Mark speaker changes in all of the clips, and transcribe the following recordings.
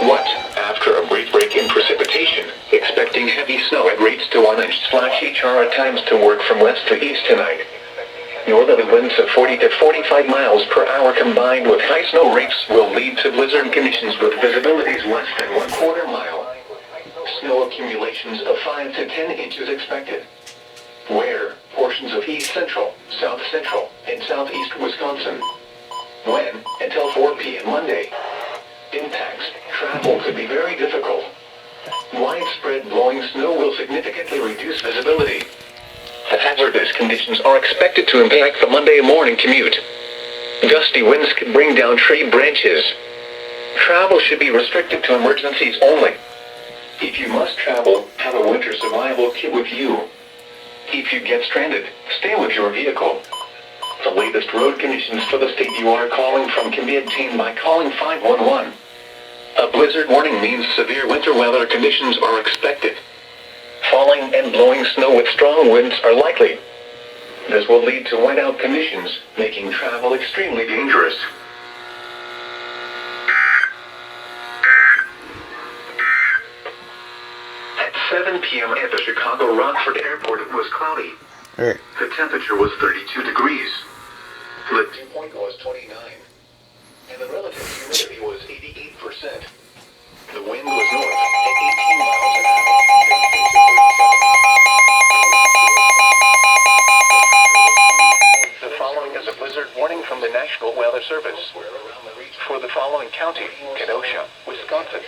Speaker 1: What? After a brief break in precipitation, expecting heavy snow at rates to 1 inch/HR at times to work from west to east tonight. Northerly winds of 40 to 45 miles per hour combined with high snow rates will lead to blizzard conditions with visibilities less than 1/4 mile. Snow accumulations of 5 to 10 inches expected. Where? Portions of east central, south central, and southeast Wisconsin. When? Until 4 p.m. Monday. Impacts. Travel could be very difficult. Widespread blowing snow will significantly reduce visibility. The hazardous conditions are expected to impact the Monday morning commute. Gusty winds could bring down tree branches. Travel should be restricted to emergencies only. If you must travel, have a winter survival kit with you. If you get stranded, stay with your vehicle. The latest road conditions for the state you are calling from can be obtained by calling 511. A blizzard warning means severe winter weather conditions are expected. Falling and blowing snow with strong winds are likely. This will lead to whiteout conditions, making travel extremely dangerous. At 7 p.m. at the Chicago Rockford Airport, it was cloudy.
Speaker 2: Right.
Speaker 1: The temperature was 32 degrees. The dew point was 29. And the relative humidity was 88%. The wind was north at 18 miles an hour. The following is a blizzard warning from the National Weather Service. For the following county, Kenosha, Wisconsin.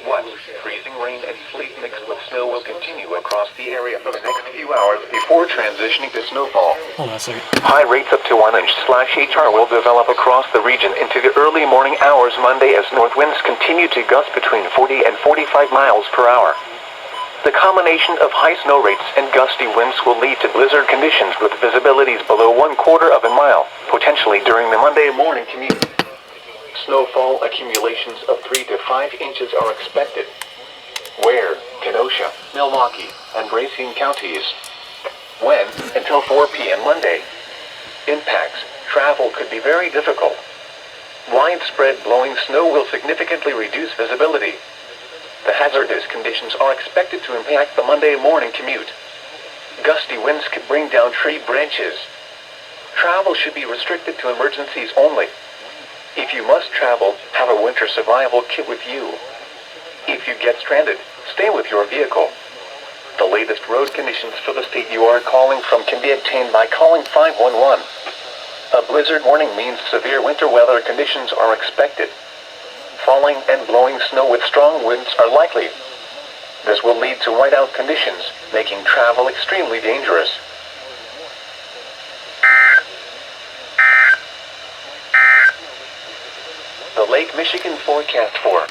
Speaker 1: 1. Freezing rain and sleet mixed with snow will continue across the area for the next few hours before transitioning to snowfall.
Speaker 3: Hold on a second.
Speaker 1: High rates up to 1 inch/HR will develop across the region into the early morning hours Monday as north winds continue to gust between 40 and 45 miles per hour. The combination of high snow rates and gusty winds will lead to blizzard conditions with visibilities below 1/4 of a mile, potentially during the Monday morning commute. Snowfall accumulations of 3 to 5 inches are expected. Where? Kenosha, Milwaukee, and Racine counties. When? Until 4 p.m. Monday. Impacts. Travel could be very difficult. Widespread blowing snow will significantly reduce visibility. The hazardous conditions are expected to impact the Monday morning commute. Gusty winds could bring down tree branches. Travel should be restricted to emergencies only. If you must travel, have a winter survival kit with you. If you get stranded, stay with your vehicle. The latest road conditions for the state you are calling from can be obtained by calling 511. A blizzard warning means severe winter weather conditions are expected. Falling and blowing snow with strong winds are likely. This will lead to whiteout conditions, making travel extremely dangerous. The Lake Michigan forecast for